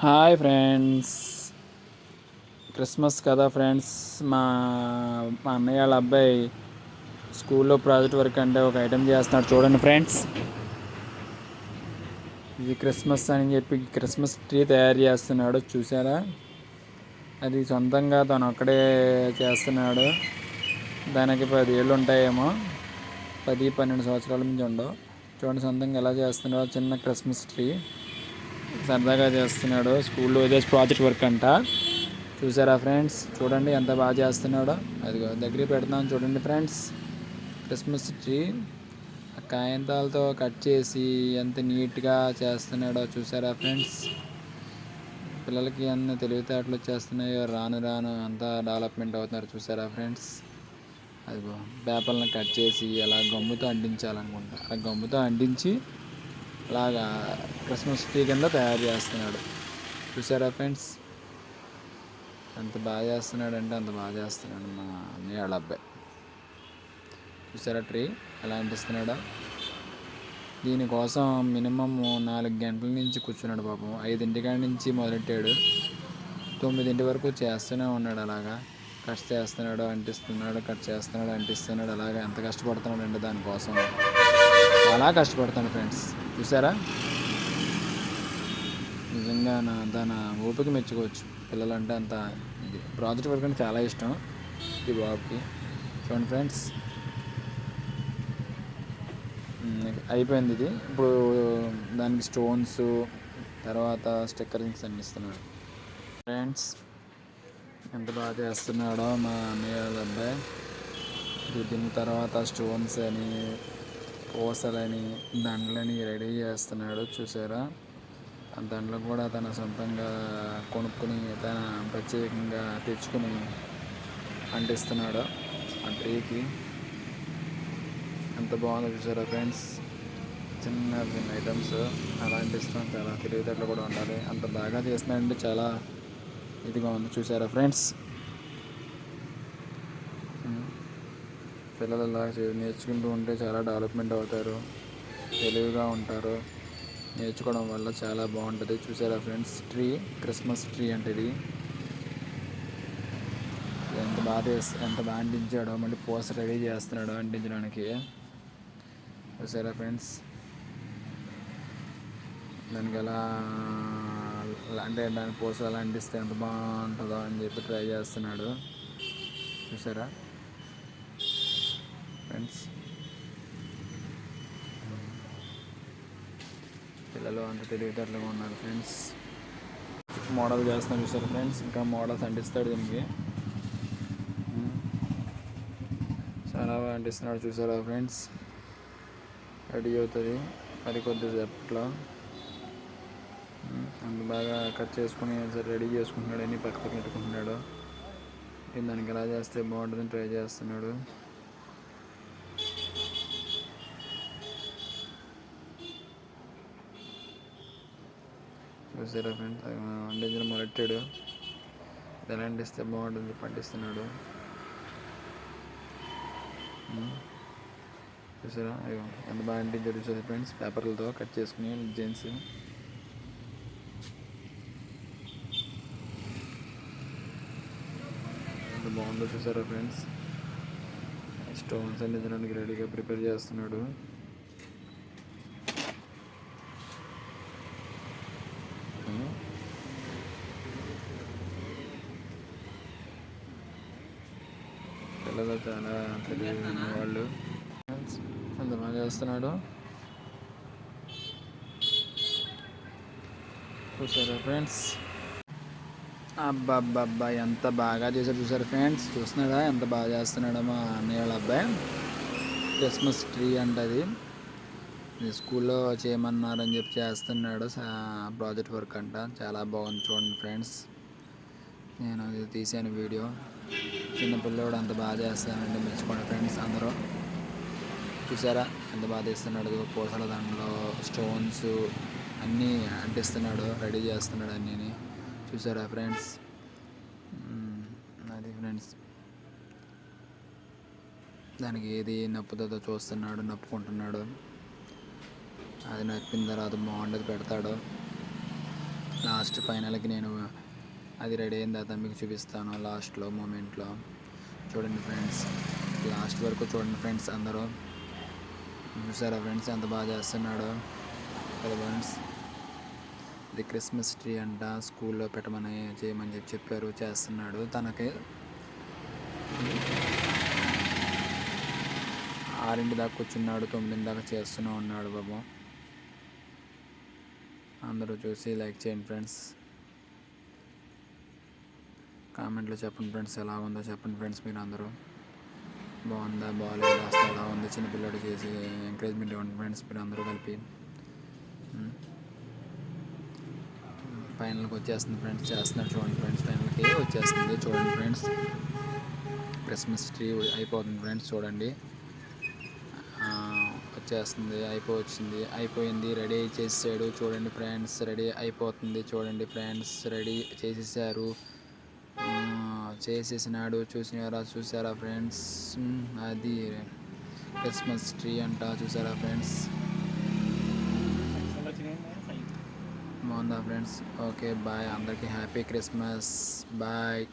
Hi friends, Christmas కదా friends. మా మా అన్నయ్య వాళ్ళ అబ్బాయి స్కూల్లో ప్రాజెక్ట్ వర్క్ అంటే ఒక ఐటెం చేస్తున్నాడు చూడండి ఫ్రెండ్స్. ఇది క్రిస్మస్ అని చెప్పి క్రిస్మస్ ట్రీ తయారు చేస్తున్నాడు చూసారా. అది సొంతంగా తను ఒక్కడే చేస్తున్నాడు. దానికి 10 ఏళ్ళు ఉంటాయేమో, 10-12 సంవత్సరాల నుంచి ఉండవు. చూడండి సొంతంగా ఎలా చేస్తున్నాడో చిన్న క్రిస్మస్ ట్రీ సరదాగా చేస్తున్నాడు. స్కూల్లో ఇదే ప్రాజెక్ట్ వర్క్ అంట. చూసారా ఫ్రెండ్స్, చూడండి ఎంత బాగా చేస్తున్నాడో. అదిగో దగ్గరికి పెడుతున్నాను చూడండి ఫ్రెండ్స్. క్రిస్మస్ ట్రీ కాయంతాలతో కట్ చేసి ఎంత నీట్గా చేస్తున్నాడో చూసారా ఫ్రెండ్స్. పిల్లలకి అన్ని తెలివితేటలు వచ్చేస్తున్నాయో రాను రాను అంతా డెవలప్మెంట్ అవుతున్నారు చూసారా ఫ్రెండ్స్. అదిగో పేపర్లను కట్ చేసి అలా గమ్ముతో అంటించాలనుకుంటా. ఆ గమ్ముతో అంటించి అలాగా క్రిస్మస్ ట్రీ కింద తయారు చేస్తున్నాడు చూసారా ఫ్రెండ్స్. ఎంత బాగా చేస్తున్నాడంటే అంత బాగా చేస్తున్నాడు మా అన్నయ్య వాళ్ళ అబ్బాయి. చూసారా ట్రీ ఎలా అంటిస్తున్నాడో. దీనికోసం మినిమం 4 గంటల నుంచి కూర్చున్నాడు పాపం. 5 నుంచి మొదలెట్టాడు, 9 వరకు చేస్తూనే ఉన్నాడు. అలాగా కట్ చేస్తున్నాడు, అంటిస్తున్నాడు, కట్ చేస్తున్నాడు, అంటిస్తున్నాడు. అలాగా ఎంత కష్టపడుతున్నాడు అంటే దానికోసం చాలా కష్టపడుతున్నాడు ఫ్రెండ్స్. చూసారా, నిజంగా తన ఓపిక మెచ్చుకోవచ్చు. పిల్లలంటే అంత ఇది ప్రాజెక్ట్ వర్క్ అంటే చాలా ఇష్టం ఈ బాబుకి. చూడండి ఫ్రెండ్స్, అయిపోయింది ఇది. ఇప్పుడు దానికి స్టోన్స్ తర్వాత స్టిక్కరింగ్స్ అన్ని ఇస్తున్నాడు ఫ్రెండ్స్. ఎంత బాగా చేస్తున్నాడో మా అన్నయ్య వాళ్ళ అబ్బాయి. దీని తర్వాత స్టోన్స్ అని, పూసలని, దండలని రెడీ చేస్తున్నాడు చూసారా. ఆ దండలు కూడా తన సొంతంగా కొనుక్కొని తన ప్రత్యేకంగా తెచ్చుకుని అంటిస్తున్నాడు ఆ ట్రీకి. ఎంత బాగుందో చూసారా ఫ్రెండ్స్. చిన్న చిన్న ఐటమ్స్ అలా అంటిస్తాం. చాలా తెలివితేటలు కూడా ఉండాలి. అంత బాగా చేస్తున్నాడంటే చాలా ఇదిగా ఉంది చూసారా ఫ్రెండ్స్. పిల్లలు ఇలా నేర్చుకుంటూ ఉంటే చాలా డెవలప్మెంట్ అవుతారు, తెలివిగా ఉంటారు. నేర్చుకోవడం వల్ల చాలా బాగుంటుంది చూసారా ఫ్రెండ్స్. ట్రీ క్రిస్మస్ ట్రీ అంటే ఇది ఎంత బాగా అంటించాడో. మళ్ళీ పూస రెడీ చేస్తున్నాడు అంటించడానికి చూసారా ఫ్రెండ్స్. దానికి ఎలా అంటే దాని పూస ఎలా అంటిస్తే ఎంత బాగుంటుందో అని చెప్పి ట్రై చేస్తున్నాడు చూసారా ఫ్రెండ్స్. పిల్లలు అంత తెలివితేటలుగా ఉన్నారు ఫ్రెండ్స్. మోడల్ చేస్తున్నాడు చూసారా ఫ్రెండ్స్. ఇంకా మోడల్స్ అంటిస్తాడు దీనికి. చాలా బాగా అంటిస్తున్నాడు చూసారా ఫ్రెండ్స్. రెడీ అవుతుంది మరి కొద్దిసేపట్లో. అంత బాగా కట్ చేసుకుని రెడీ చేసుకుంటున్నాడు, అన్నీ పక్కన పెట్టుకుంటున్నాడు. దానికి ఎలా చేస్తే బాగుంటుందని ట్రై చేస్తున్నాడు. చూసారా ఫ్రెండ్స్, అంటించడం మొదలెట్టాడు. ఎలా అంటిస్తే బాగుంటుంది పండిస్తున్నాడు చూసారా. అయ్యో ఎంత బాగా అంటించాడు చూసారా ఫ్రెండ్స్. పేపర్లతో కట్ చేసుకుని డిజైన్స్ ఎంత బాగుందో చూసారా ఫ్రెండ్స్. స్టోన్స్ అందించడానికి రెడీగా ప్రిపేర్ చేస్తున్నాడు. పిల్లలు చాలా తెలియని వాళ్ళు. ఎంత బాగా చేస్తున్నాడు చూసారా ఫ్రెండ్స్. అబ్బాబ్బా ఎంత బాగా చేశారు చూసారు ఫ్రెండ్స్. చూస్తున్నాడా ఎంత బాగా చేస్తున్నాడో మా అన్నయ్య వాళ్ళ అబ్బాయి. క్రిస్మస్ ట్రీ అంటది స్కూల్లో చేయమన్నారని చెప్పి చేస్తున్నాడు. ప్రాజెక్ట్ వర్క్ అంట. చాలా బాగుంది చూడండి ఫ్రెండ్స్. నేను ఇది తీసాను వీడియో. చిన్న పిల్లోడు అంత బాగా చేస్తానండి, మెచ్చుకోండి ఫ్రెండ్స్ అందరూ. చూసారా ఎంత బాగా తీస్తున్నాడు. పూసల దాంట్లో స్టోన్స్ అన్నీ అంటిస్తున్నాడు, రెడీ చేస్తున్నాడు అన్నీ. చూసారా ఫ్రెండ్స్. అది ఫ్రెండ్స్, దానికి ఏది నప్పుతుందో చూస్తున్నాడు, నప్పుకుంటున్నాడు. అది నప్పిన తర్వాత బాగుండేది పెడతాడు. లాస్ట్ ఫైనల్కి నేను అది రెడీ అయిన తర్వాత మీకు చూపిస్తాను లాస్ట్లో మూమెంట్లో. చూడండి ఫ్రెండ్స్, లాస్ట్ వరకు చూడండి ఫ్రెండ్స్. అందరూ చూసారా ఫ్రెండ్స్ ఎంత బాగా చేస్తున్నాడు కదా ఫ్రెండ్స్. ఇది క్రిస్మస్ ట్రీ అంట, స్కూల్లో పెట్టమని చేయమని చెప్పారు, చేస్తున్నాడు. తనకి 6 దాకా కూర్చున్నాడు, 9 దాకా చేస్తూనే ఉన్నాడు బాబు. అందరూ చూసి లైక్ చేయండి ఫ్రెండ్స్, కామెంట్లో చెప్పండి ఫ్రెండ్స్ ఎలా ఉందో చెప్పండి ఫ్రెండ్స్. మీరు అందరూ బాగుందా బాగాలేదా అసలు ఎలా ఉంది చిన్నపిల్లడు చేసి ఎంకరేజ్మెంట్ ఇవ్వండి ఫ్రెండ్స్ మీరు అందరూ కలిపి. ఫైనల్కి వచ్చేస్తుంది ఫ్రెండ్స్, చేస్తున్నాడు చూడండి ఫ్రెండ్స్. ఫైనల్కి వచ్చేస్తుంది చూడండి ఫ్రెండ్స్. క్రిస్మస్ ట్రీ అయిపోతుంది ఫ్రెండ్స్, చూడండి వచ్చేస్తుంది, అయిపోయింది, రెడీ చేసాడు చూడండి ఫ్రెండ్స్. రెడీ అయిపోతుంది చూడండి ఫ్రెండ్స్, రెడీ చేసేసారు, చేసేసినాడు. చూసారా ఫ్రెండ్స్, అది క్రిస్మస్ ట్రీ అంట, చూసారా ఫ్రెండ్స్. బాగుందా ఫ్రెండ్స్. ఓకే బాయ్, అందరికీ హ్యాపీ క్రిస్మస్, బాయ్.